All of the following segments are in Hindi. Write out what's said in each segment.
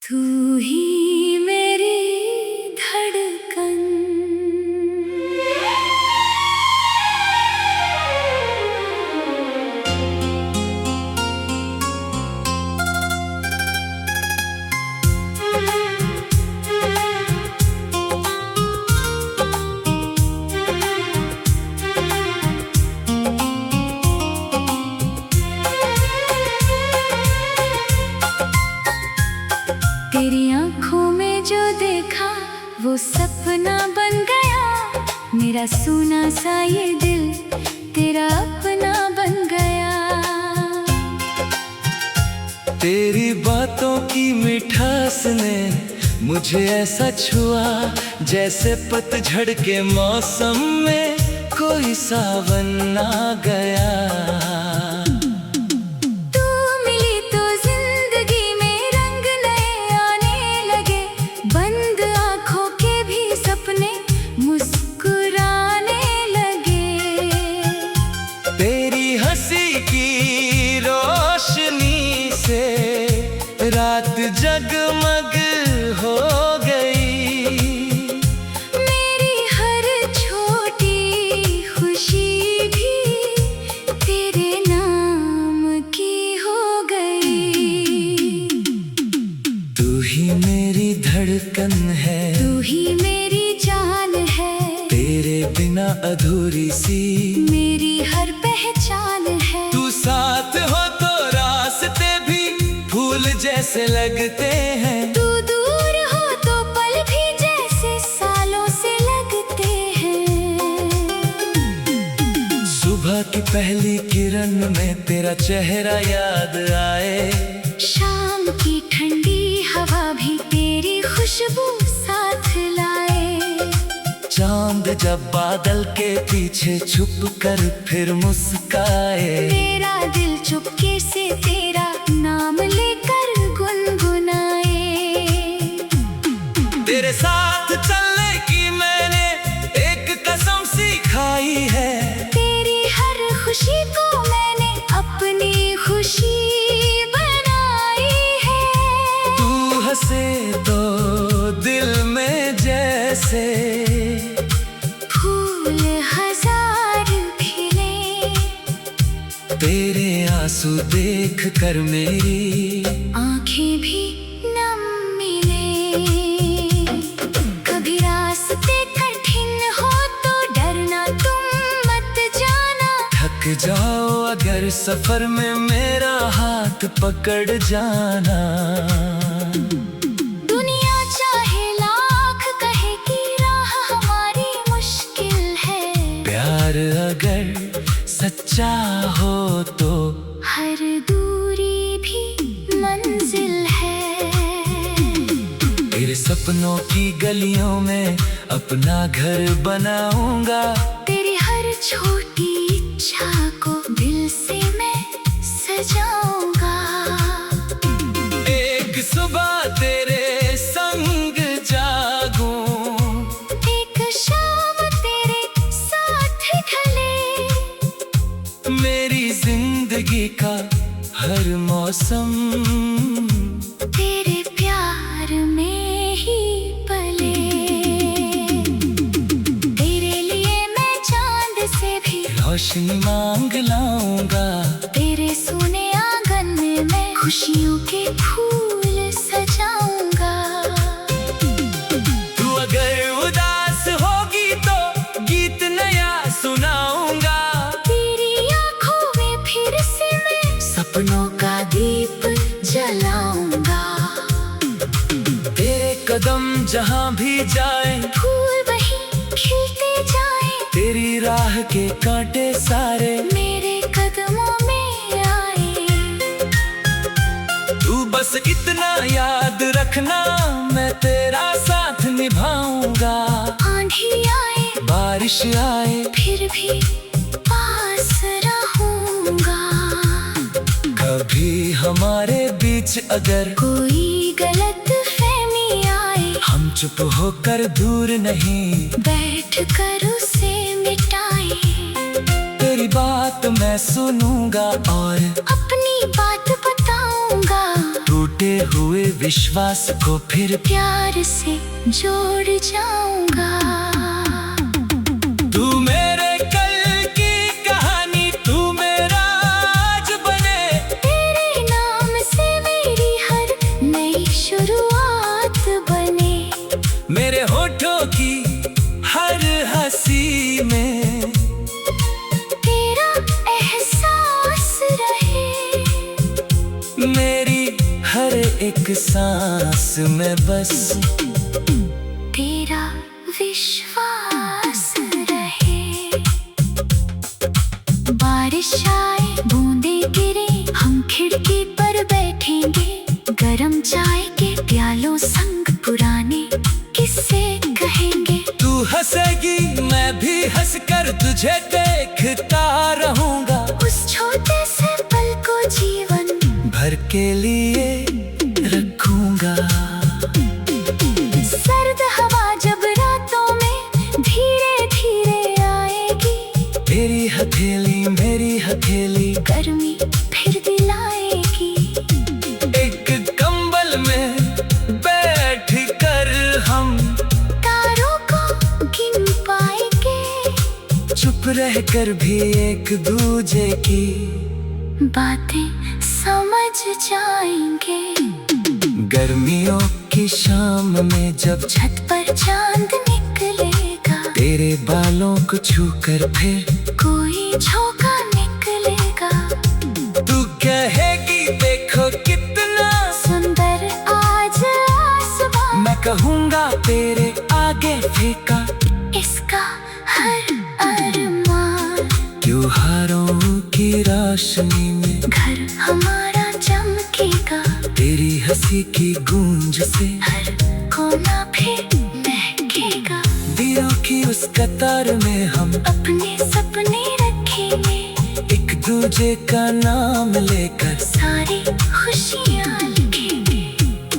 तू ही मेरी धड़कन। तेरी आँखों में जो देखा वो सपना बन गया। मेरा सूना सा ये दिल तेरा अपना बन गया। तेरी बातों की मिठास ने मुझे ऐसा छुआ, जैसे पतझड़ के मौसम में कोई सावन आ गया। तेरी हंसी की रोशनी से रात जगमग हो गई। मेरी हर छोटी खुशी भी तेरे नाम की हो गई। तू ही मेरी धड़कन है, तू ही मेरी जान है। तेरे बिना अधूरी सी मेरी हर पहचान है। तू साथ हो तो रास्ते भी फूल जैसे लगते हैं। तू दूर हो तो पल भी जैसे सालों से लगते हैं। सुबह की पहली किरण में तेरा चेहरा याद आए। शाम की ठंडी हवा भी तेरी खुशबू साथ लाए। चांद जब बादल के पीछे छुप कर फिर मुस्काए। तेरा दिल चुपके से तेरा नाम लेकर गुनगुनाए। तेरे साथ चलने की मैंने एक कसम सी खाई है। तेरी हर खुशी को मैंने अपनी खुशी बनाई है। तू हंसे तो दिल में जैसे फूल हजार खिले। तेरे आंसू देख कर मेरी आंखें भी नम मिले। कभी रास्ते कठिन हो तो डरना तुम मत जाना। थक जाओ अगर सफर में मेरा हाथ पकड़ जाना। दुनिया चाहे लाख कहे कि राह हमारी मुश्किल है। प्यार अगर सच्चा हो तो हर दूरी भी मंजिल है। तेरे सपनों की गलियों में अपना घर बनाऊंगा। तेरी हर छोटी इच्छा को दिल से मैं सजाऊंगा। एक सुबह तेरे संग जागूं, एक शाम तेरे साथ ढले। मेरी जिंदगी का हर मौसम तेरे प्यार में ही पले। तेरे लिए मैं चांद से भी रोशनी मांग लाऊंगा। तेरे सोने आंगन में मैं खुशियों के फूल सजाऊंगा। तू अगर उदास होगी तो गीत नया सुनाऊंगा। तेरी आंखों में फिर से मैं सपनों का दीप जलाऊंगा। तेरे कदम जहां भी जाए फूल वहीं खिलते जाए। तेरी राह के कांटे सारे मेरे कदमों में आए। तू बस इतना याद रखना, मैं तेरा साथ निभाऊंगा। आंधी आए बारिश आए फिर भी पास रहूंगा। कभी हमारे बीच अगर कोई गलत फहमी आए, हम चुप होकर दूर नहीं बैठ कर उसे मिटाए। तेरी बात मैं सुनूंगा और अपनी बात बताऊंगा। टूटे हुए विश्वास को फिर प्यार से जोड़ जाऊंगा। तू मेरे कल की कहानी, तू मेरा आज बने। तेरे नाम से मेरी हर नई शुरुआत बने। मेरे होठों की हर हंसी में तेरा एहसास रहे। मेरी हर एक सांस में बस तेरा विश्वास रहे। बारिश आए बूंदे गिरे, हम खिड़की पर बैठेंगे। गरम चाय के प्यालों संग पुराने किस्से कहेंगे। तू हंसेगी मैं भी हंसकर तुझे देखता रहूंगा। उस छोटे से पल को जीवन भर के लिए रखूंगा। सर्द हवा जब रातों में धीरे धीरे आएगी। मेरी हथेली गर्मी फिर दिलाएगी। एक कंबल में बैठ कर हम तारों को गिन पाएंगे। चुप रह कर भी एक दूजे की बातें समझ जाएंगे। गर्मियों की शाम में जब छत पर चांद निकलेगा। तेरे बालों को छूकर फिर कोई झोंका निकलेगा। तू कहेगी देखो कितना सुंदर आज आसमां। मैं कहूँगा तेरे आगे फीका इसका हर अरमान। त्योहारों की रोशनी में घर हमारा चमकेगा। तेरी हंसी की गूंज से हर कोना फिर महकेगा। दिलों की उस कतार में हम अपने सपने रखेंगे। एक दूजे का नाम लेकर सारी खुशियाँ लिखेंगे।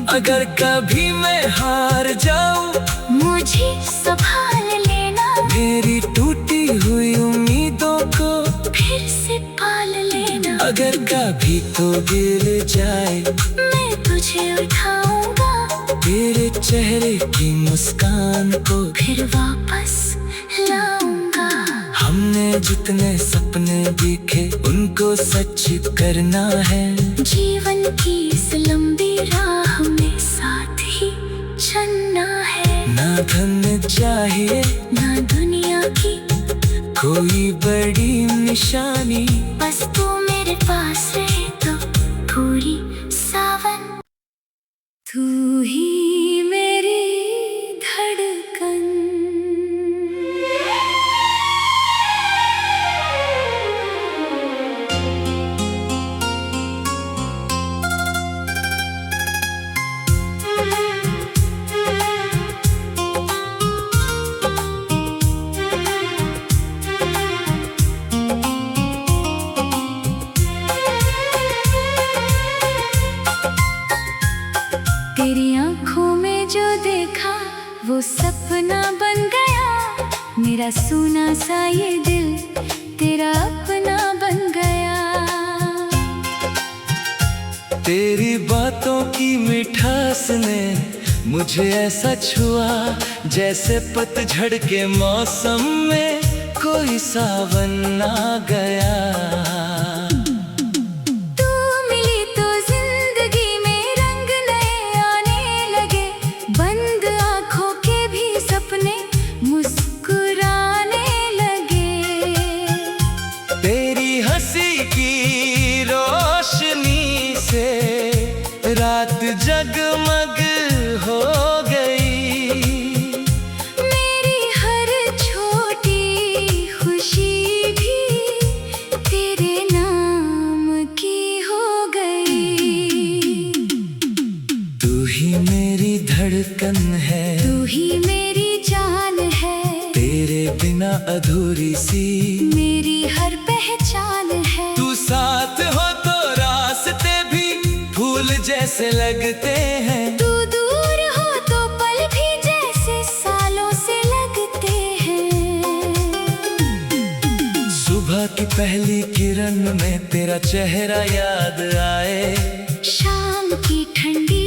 अगर कभी मैं हार जाऊं मुझे संभाल लेना। मेरी टूटी हुई उम्मीदों को फिर से पाल लेना। अगर कभी तो गिर जाए मैं तुझे उठाऊंगा। तेरे चेहरे की मुस्कान को फिर वापस लाऊंगा। हमने जितने सपने देखे उनको सच करना है। जीवन की इस लंबी राह में साथ ही चलना है। ना धन चाहिए ना दुनिया की कोई बड़ी निशानी। बस तू मेरे पास रहे तो पूरी सावन। तू ही मेरी धड़कन। तेरी आंखों में जो देखा वो सपना बन गया। मेरा सोना सा ये दिल तेरा अपना बन गया। तेरी बातों की मिठास ने मुझे ऐसा छुआ जैसे पतझड़ के मौसम में कोई सावन आ गया। तू मिली तो जिंदगी में रंग नए आने लगे। बंद आंखों के भी सपने मुस्कुराने लगे। तेरी हंसी की रोशनी से रात जगमग हो गई। मेरी हर छोटी खुशी भी तेरे नाम की हो गई। तू ही मेरी धड़कन है, तू ही मेरी जान है। तेरे बिना अधूरी सी मेरी हर पहचान है। तू साथ हो तो रास्ते भी फूल जैसे लगते हैं। तू दूर हो तो पल भी जैसे सालों से लगते हैं। सुबह की पहली किरण में तेरा चेहरा याद आए। शाम की ठंडी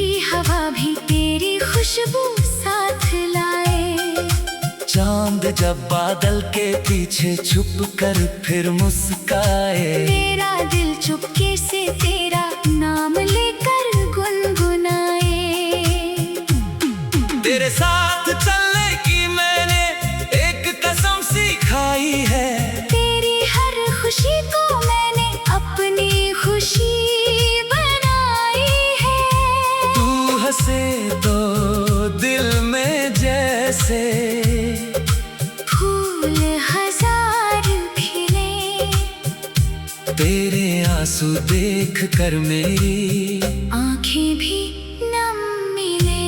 भी तेरी खुशबू साथ लाए। चांद जब बादल के पीछे छुप कर फिर मुस्काए, मेरा दिल चुपके से तेरा नाम लेकर गुनगुनाए। तेरे साथ चलने की मैंने एक कसम सी खाई है, तेरी हर खुशी को मैंने अपनी खुशी बनाई है। तू हंसे तो दिल में जैसे फूल हजार खिले, तेरे आंसू देख कर मेरी आंखें भी नम मिले।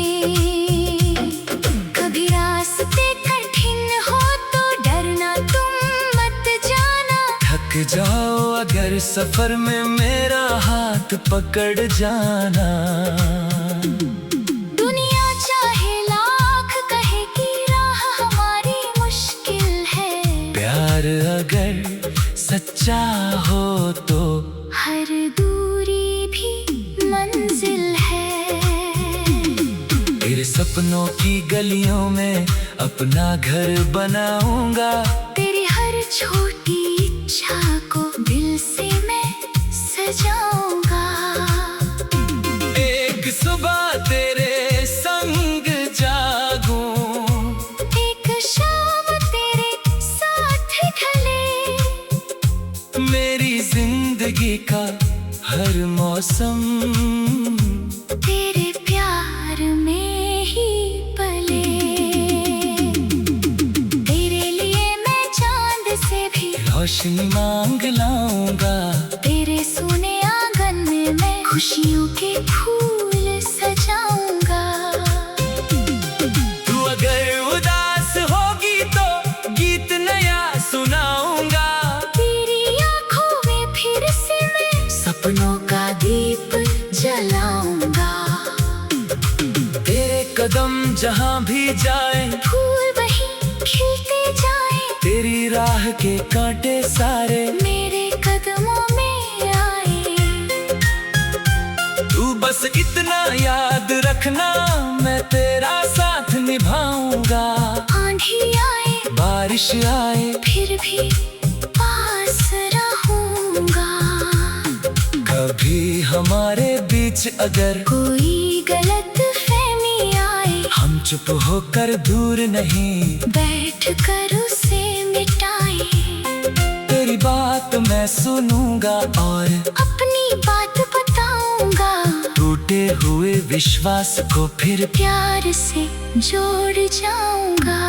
कभी रास्ते कठिन हो तो डरना तुम मत जाना, थक जाओ अगर सफर में मेरा हाथ पकड़ जाना। दुनिया चाहे लाख कहे कि राह हमारी मुश्किल है, प्यार अगर सच्चा हो तो हर दूरी भी मंजिल है। तेरे सपनों की गलियों में अपना घर बनाऊंगा, तेरी हर छोटी इच्छा को दिल से मैं सजाऊंगा। एक सुबह तेरे संग जागूं, एक शाम तेरे साथ ढले, मेरी जिंदगी का हर मौसम तेरे प्यार में ही पले। तेरे लिए मैं चांद से भी रोशनी मांग लाऊंगा, तेरे सोने आंगन में मैं खुशियों के फूल सजाऊंगा। तू अगर उदास होगी तो गीत नया सुनाऊंगा, तेरी आंखों में फिर से मैं सपनों का दीप जलाऊंगा। तेरे कदम जहां भी जाए फूल वहीं खिलते जाए, तेरी राह के कांटे सारे मेरे कदमों में आए। तू बस इतना याद रखना, मैं तेरा साथ निभाऊंगा। आंधी आए बारिश आए फिर भी पास रहूंगा। कभी हमारे बीच अगर कोई गलत फहमी आए, हम चुप होकर दूर नहीं, बैठ कर उसे मिटाए। तेरी बात मैं सुनूंगा और अपनी बात बताऊंगा, टूटे हुए विश्वास को फिर प्यार से जोड़ जाऊंगा।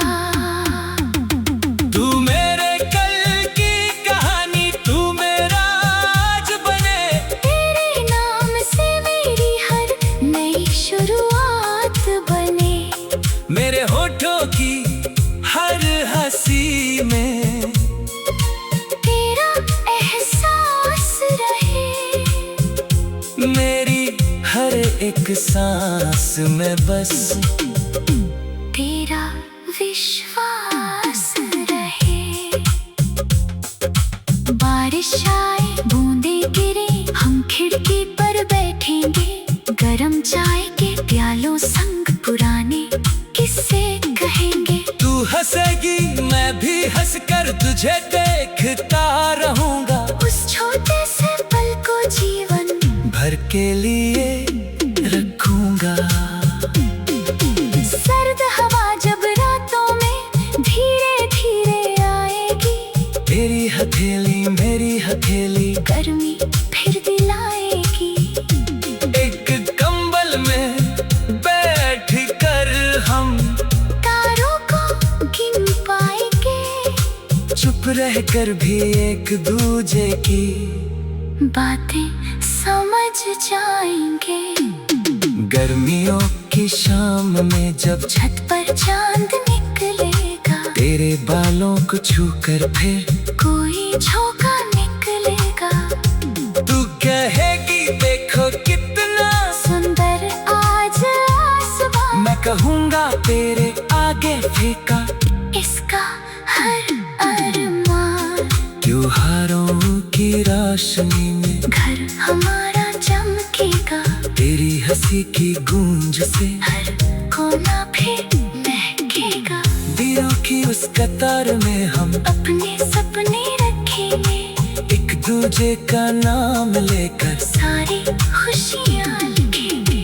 तू मेरे कल की कहानी, तू मेरा आज बने, तेरे नाम से मेरी हर नई शुरुआत बने। मेरे होठों की हर हंसी में तेरा एहसास रहे, मेरी हर एक सांस में बस तेरा विश्वास रहे। बारिश आए बूंदे गिरे, हम खिड़की पर बैठेंगे, गरम चाय के प्यालों संग पुराने किस्से कहेंगे। तू हंसेगी मैं भी हंसकर तुझे देखता रहूंगा, उस छोटे से पल को जीवन भर के लिए रखूंगा। सर्द हवा जब रातों में धीरे धीरे आएगी, तेरी हथेली मेरी हथेली गर्मी फिर दिलाएगी। एक कंबल में बैठ कर हम तारों को गिन पाएंगे, चुप रह कर भी एक दूजे की बातें समझ जाएंगे। गर्मियों की शाम में जब छत पर चांद निकलेगा, तेरे बालों को छूकर फिर कोई झोंका निकलेगा। तू कहेगी देखो कितना सुंदर आज आसमां, मैं कहूँगा तेरे आगे फीका इसका हर अरमान। त्योहारों की रोशनी में घर हमारा चमकेगा, तेरी हंसी की गूंज से हर कोना फिर महकेगा। दिलों की उस कतार में हम अपने सपने रखेंगे, एक दूजे का नाम लेकर सारी खुशियाँ लिखेंगे।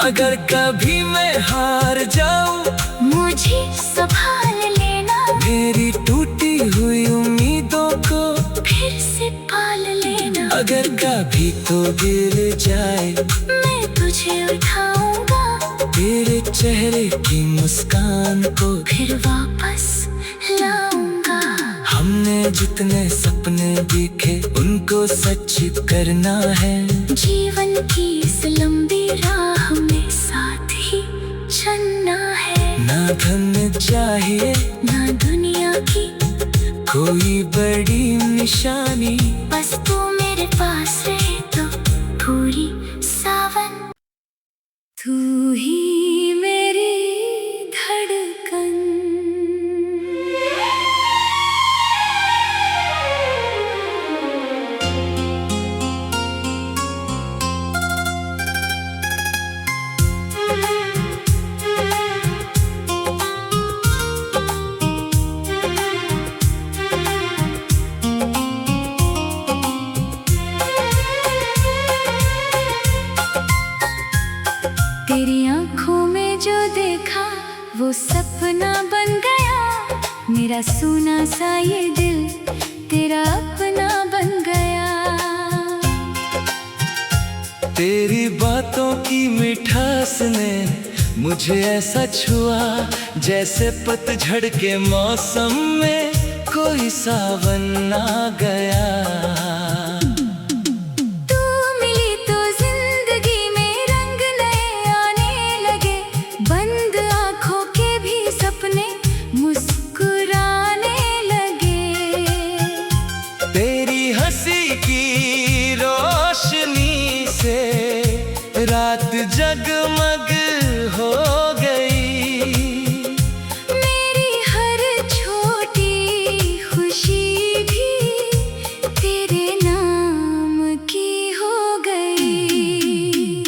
अगर कभी मैं हार जाऊं, मुझे संभाल लेना, मेरी टूटी हुई उम्मीदों को फिर से पाल लेना। अगर कभी तो गिर जाए, मैं तुझे उठाऊंगा, तेरे चेहरे की मुस्कान को फिर वापस लाऊंगा। हमने जितने सपने देखे उनको सच करना है। जीवन की इस लंबी राह में साथ ही चलना है। ना धन चाहिए ना दुनिया की कोई बड़ी निशानी, बस तू मेरे पास रहे तो पूरी सावन। तू ही मेरी धड़कन, तेरी आंखों में जो देखा वो सपना बन गया। मेरा सोना सा ये दिल तेरा अपना बन गया। तेरी बातों की मिठास ने मुझे ऐसा छुआ, जैसे पतझड़ के मौसम में कोई सावन आ गया। तू मिली तो जिंदगी में रंग नए आने लगे, बंद आंखों के भी सपने मुस्कुराने लगे। तेरी हंसी की रोशनी से रात जगमग हो गई। मेरी हर छोटी खुशी भी तेरे नाम की हो गई।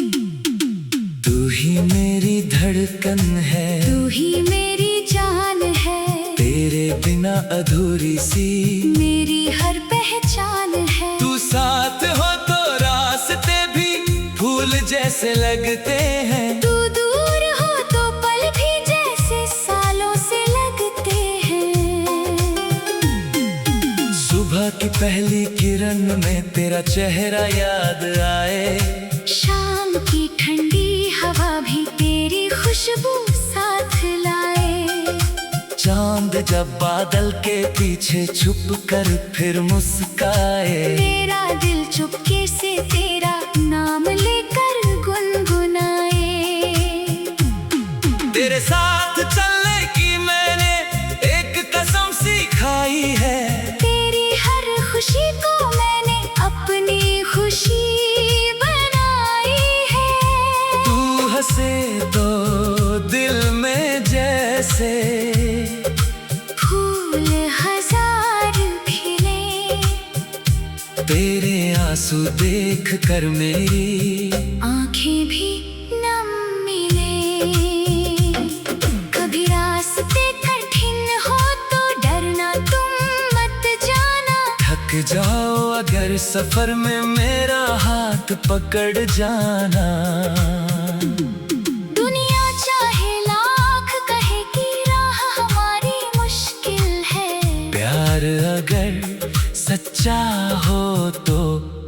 तू ही मेरी धड़कन है, तू ही मेरी जान है, तेरे बिना अधूरी सी मेरी हर पहचान है। तू साथ हो तो रास्ते भी फूल जैसे लगते हैं। तू दूर हो तो पल भी जैसे सालों से लगते हैं। सुबह की पहली किरण में तेरा चेहरा याद आए, शाम की ठंडी हवा भी तेरी खुशबू साथ लाए। चांद जब बादल के पीछे छुप कर फिर मुस्काए, मेरा दिल चुपके से तेरा नाम लेकर गुनगुनाए। तेरे साथ चलने की मैंने एक कसम सी खाई है। तेरी हर खुशी को मैंने अपनी खुशी बनाई है। तू हंसे तो दिल में जैसे फूल हजार खिले, तेरे आंसू देख कर मेरी आंखें भी नम मिले। कभी रास्ते कठिन हो तो डरना तुम मत जाना। थक जाओ अगर सफर में मेरा हाथ पकड़ जाना। दुनिया चाहे लाख कहे कि राह हमारी मुश्किल है, प्यार अगर सच्चा हो तो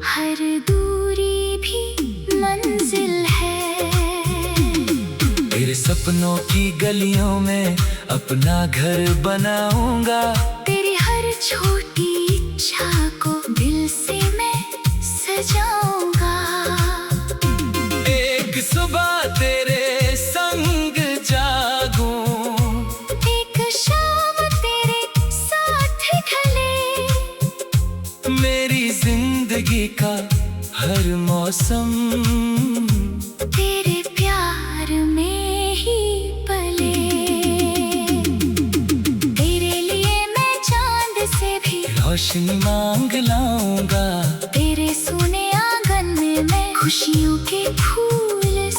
हर दूरी भी मंजिल है। तेरे सपनों की गलियों में अपना घर बनाऊंगा। तेरी हर छोटी इच्छा को दिल से मैं सजाऊंगा। एक सुबह तेरे संग जागूं, एक शाम तेरे साथ ढले, मेरी जिंदगी का हर मौसम तेरे प्यार में ही पले। तेरे लिए मैं चांद से भी रोशनी मांग लाऊंगा। तेरे सोने आंगन में मैं खुशियों के फूल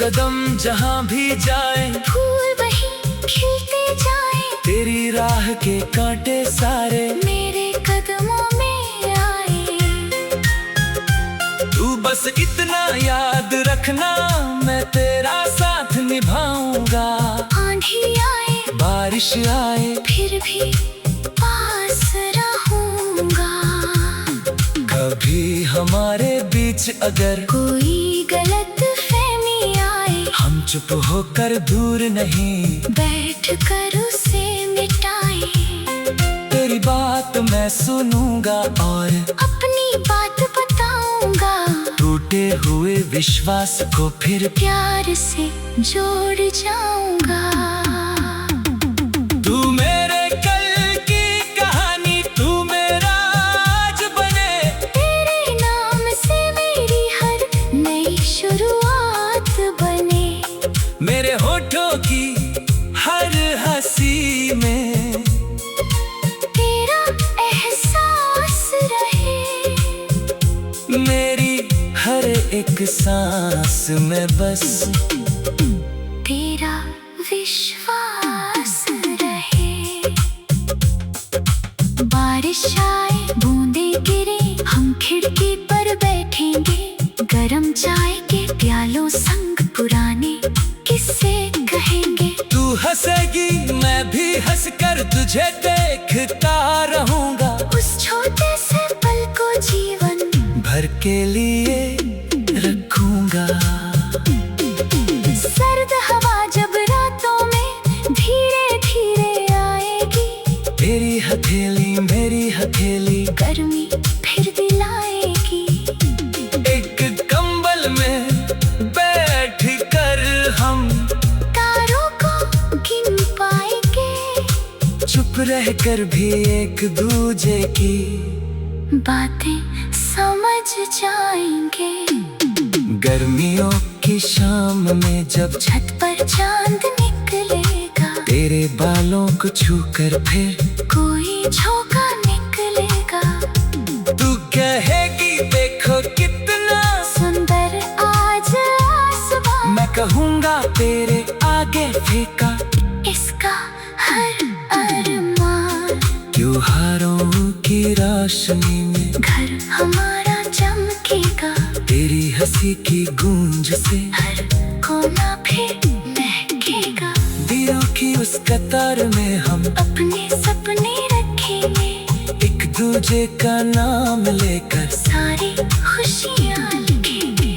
कदम जहाँ भी जाए, फूल वही खिलते जाए, तेरी राह के कांटे सारे मेरे कदमों में आए। तू बस इतना याद रखना, मैं तेरा साथ निभाऊंगा। आंधी आए, बारिश आए, फिर भी पास रहूंगा। कभी हमारे बीच अगर कोई गलत फहमी आए, हम चुप होकर दूर नहीं, बैठ कर उसे मिटाए। तेरी बात मैं सुनूंगा और अपनी बात बताऊंगा। टूटे हुए विश्वास को फिर प्यार से जोड़ जाऊंगा। तू मेरे कल की कहानी, तू मेरा आज बने। तेरे नाम से मेरी हर नई शुरुआत बने। मेरे होठों की हर हंसी में तेरा एहसास रहे। मेरी हर एक सांस में बस तेरा विश्वास रहे। बारिश आए, बूंदे गिरे, हम खिड़की पर बैठेंगे। गरम चाय के प्यालों संग पुराने किस्से कहेंगे। तू हंसेगी, मैं भी हंसकर तुझे देखता रहूंगा। उस छोटे से पल को जीवन भर के लिए रखूंगा। सर्द हवा जब रातों में धीरे धीरे आएगी, तेरी हथेली मेरी हथेली गर्मी फिर दिलाएगी। एक कंबल में बैठ कर हम तारों को गिन पाएंगे। चुप रहकर भी एक दूजे की बातें समझ जाएंगे। गर्मियों की शाम में जब छत पर चांद निकलेगा, तेरे बालों को छूकर फिर कोई झोंका निकलेगा। तू कहेगी देखो कितना सुंदर आज आसमां, मैं कहूँगा तेरे आगे फीका। इसका हर अरमान। त्योहारों की रोशनी में घर हमारा चमकेगा, तेरी हंसी की गूंज से हर कोना फिर महकेगा। दिलों की उस कतार में हम अपने सपने रखेंगे, एक दूजे का नाम लेकर सारी खुशियाँ लिखेंगे।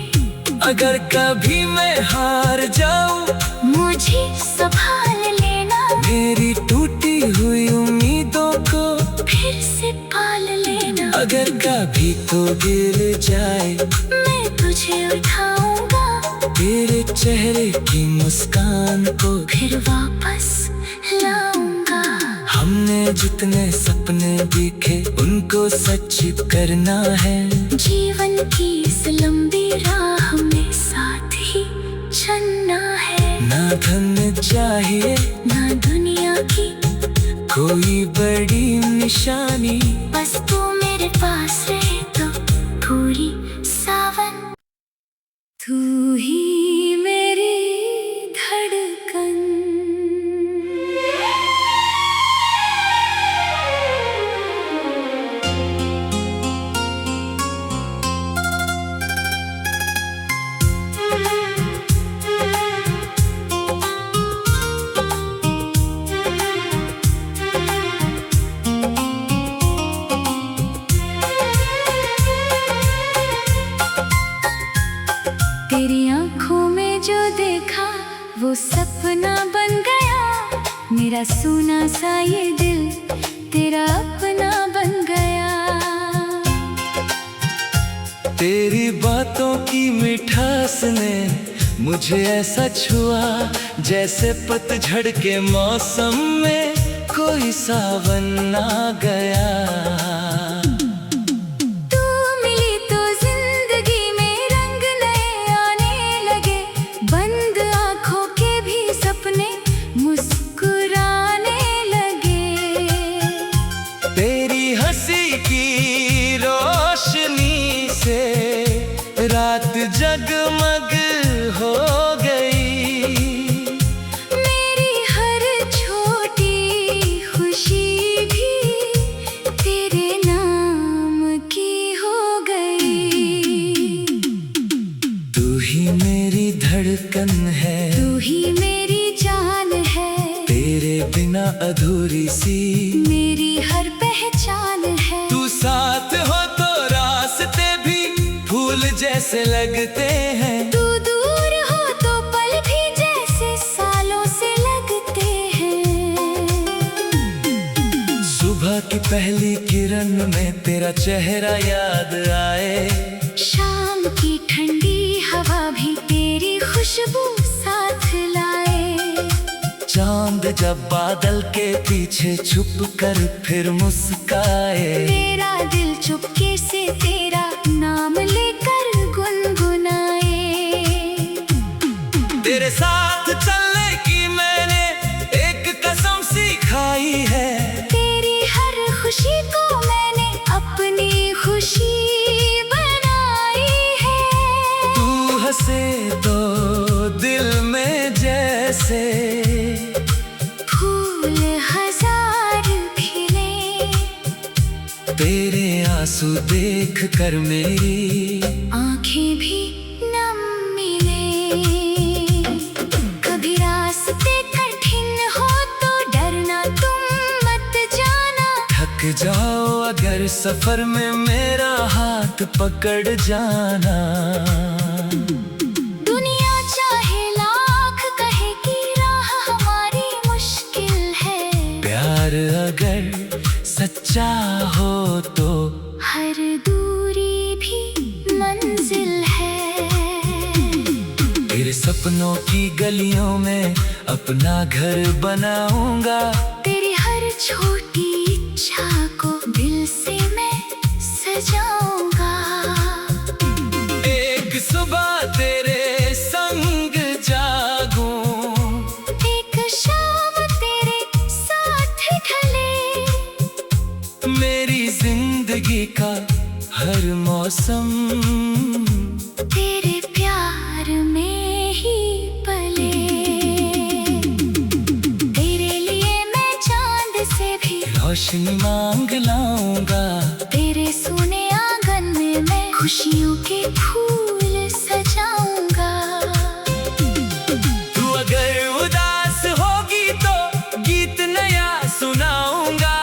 अगर कभी मैं हार जाऊं, मुझे संभाल लेना, मेरी टूटी हुई उम्मीदों को फिर से पाल लेना। अगर कभी तो गिर जाए, मैं तुझे उठाऊंगा, तेरे चेहरे की मुस्कान को फिर वापस लाऊंगा। हमने जितने सपने देखे उनको सच करना है। जीवन की इस लंबी राह में साथ ही चलना है। ना धन चाहिए ना दुनिया की कोई बड़ी निशानी, बस तू मेरे पास रहे तो पूरी सावन। तू ही मेरी धड़कन, तेरी आंखों में जो देखा वो सपना बन गया। मेरा सोना सा ये दिल तेरा अपना बन गया। तेरी बातों की मिठास ने मुझे ऐसा छुआ, जैसे पतझड़ के मौसम में कोई सावन आ गया। तू मिली तो जिंदगी में रंग नए आने लगे, बंद आंखों के भी सपने मुस्कुराने लगे। तेरी हंसी की रोशनी से रात जगमग हो गई। धड़कन है, तू ही मेरी जान है, तेरे बिना अधूरी सी मेरी हर पहचान है। तू साथ हो तो रास्ते भी फूल जैसे लगते हैं, तू दूर हो तो पल भी जैसे सालों से लगते हैं। सुबह की पहली किरण में तेरा चेहरा याद आए, शाम की ठंडी हवा भी तेरी खुशबू साथ लाए। चांद जब बादल के पीछे छुप कर फिर मुस्काए, तेरा दिल चुपके से तेरा नाम लेकर गुनगुनाए। तेरे साथ चलने की मैंने एक कसम सी खाई है, तेरी हर खुशी को मैंने अपनी खुशी बनाई है। तू हंसे तो दिल में जैसे फूल हजार खिले, तेरे आंसू देख कर मेरी आंखें भी नम मिले। कभी रास्ते कठिन हो तो डरना तुम मत जाना, थक जाओ अगर सफर में मेरा हाथ पकड़ जाना। दुनिया चाहे लाख कहे कि राह हमारी मुश्किल है, प्यार अगर सच्चा हो तो हर दूरी भी मंजिल है। तेरे सपनों की गलियों में अपना घर बनाऊंगा, तेरी हर छोटी इच्छा को दिल से मैं सजाऊंगा। एक सुबह तेरे संग जागूं, एक शाम तेरे साथ ढले, मेरी जिंदगी का हर मौसम तेरे प्यार में ही पले। तेरे लिए मैं चांद से भी रोशनी मांग लाऊंगा, तेरे सोने आंगन में मैं खुशियों के फूल सजाऊंगा। तू अगर उदास होगी तो गीत नया सुनाऊंगा,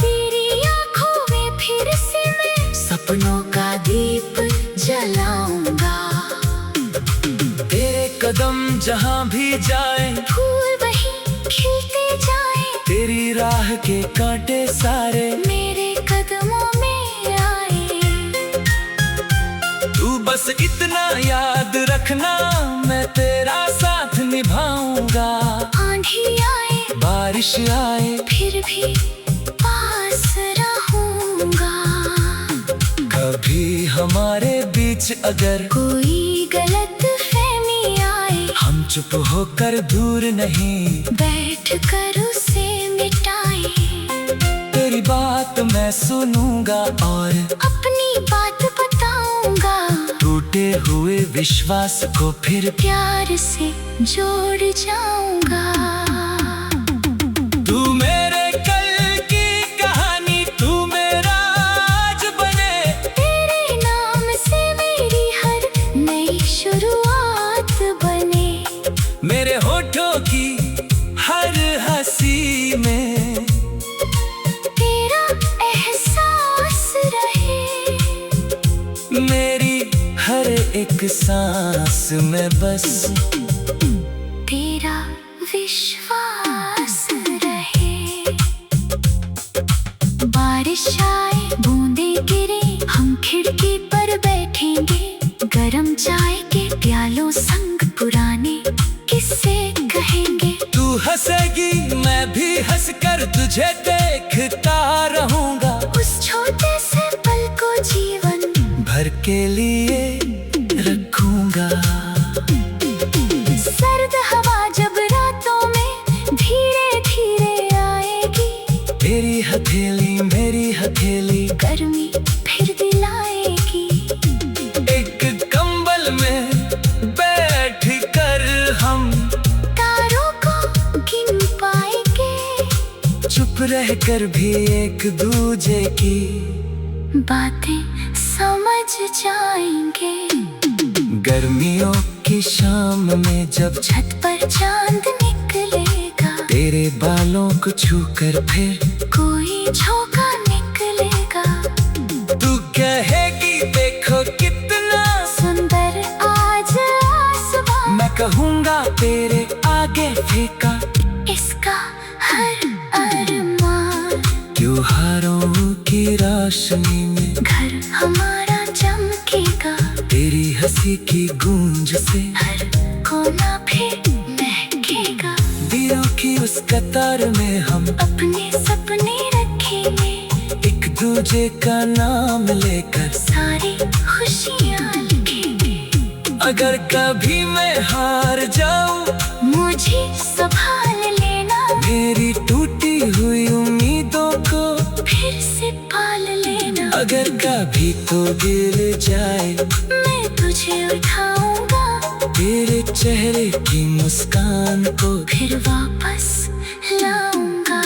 तेरी आंखों में फिर से मैं सपनों का दीप जलाऊंगा। तेरे कदम जहां भी जाए फूल वहीं खिलते जाए, तेरी राह के कांटे सारे मेरे कदमों में आए। तू बस इतना याद रखना, मैं तेरा साथ निभाऊंगा। आंधी आए बारिश आए फिर भी पास रहूंगा। कभी हमारे बीच अगर कोई गलत फहमी आए, हम चुप होकर दूर नहीं, बैठ कर उसे मिटाए। तेरी बात मैं सुनूंगा और अपनी बात बताऊंगा, टूटे हुए विश्वास को फिर प्यार से जोड़ जाऊंगा। तू मेरे कल की कहानी, तू मेरा आज बने, तेरे नाम से मेरी हर नई शुरुआत बने। मेरे होठों की हर हंसी में तेरा एहसास रहे, मेरी हर एक सांस में बस तेरा विश्वास रहे। बारिश आए बूंदें गिरे, हम खिड़की पर बैठेंगे, गरम चाय के प्यालों संग पुराने किस्से कहेंगे। तू हंसेगी मैं भी हंसकर तुझे देखता रहूंगा, उस छोटे से पल को जीवन भर के लिए रखूंगा। सर्द हवा जब रातों में धीरे धीरे आएगी, तेरी हथेली मेरी हथेली गर्मी फिर दिलाएगी। एक कंबल में बैठ कर हम तारों को गिन पाएंगे, चुप रह कर भी एक दूजे की बातें समझ जाएंगे। गर्मियों की की शाम में जब छत पर चांद निकलेगा, तेरे बालों को छूकर फिर कोई झोंका निकलेगा। तू कहेगी देखो कितना सुंदर आज आसमां, मैं कहूँगा तेरे आगे फीका इसका हर अरमान। त्योहारों की रोशनी में घर हमारा चमकेगा, तेरी हंसी की गूंज से हर कोना फिर महकेगा। दिलों की उस कतार में हम अपने सपने रखेंगे, एक दूजे का नाम लेकर सारी खुशियाँ लिखेंगे। अगर कभी मैं हार जाऊं मुझे संभाल लेना, मेरी टूटी हुई उम्मीदों को फिर से पाल लेना। अगर कभी तो गिर जाए मैं तुझे उठाऊंगा, तेरे चेहरे की मुस्कान को फिर वापस लाऊंगा।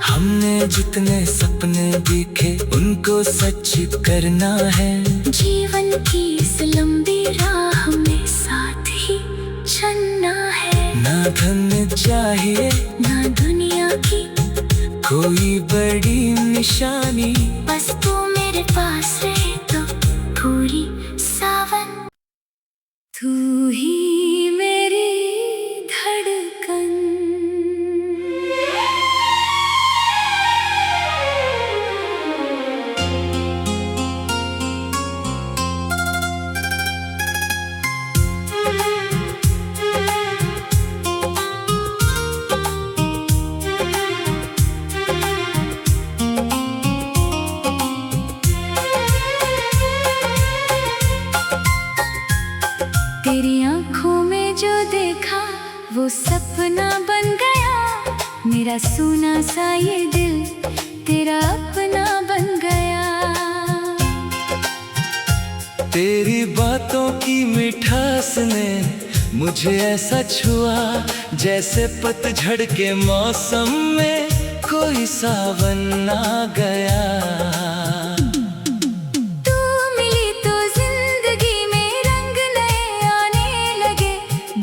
हमने जितने सपने देखे उनको सच करना है। जीवन की इस लंबी राह में साथ ही चलना है। ना धन चाहिए ना दुनिया की कोई बड़ी निशानी, बस तू मेरे पास रहे तो पूरी सावन। तू ही मेरी धड़कन, तेरी आंखों में जो देखा वो सपना बन गया। मेरा सोना सा ये दिल तेरा अपना बन गया। तेरी बातों की मिठास ने मुझे ऐसा छुआ जैसे पतझड़ के मौसम में कोई सावन आ गया। तू मिली तो जिंदगी में रंग नए आने लगे,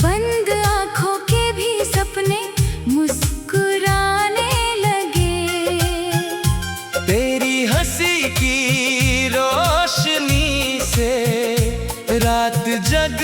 बंद आंखों के भी सपने मुस्कुराने लगे। तेरी हंसी की रोशनी से रात जग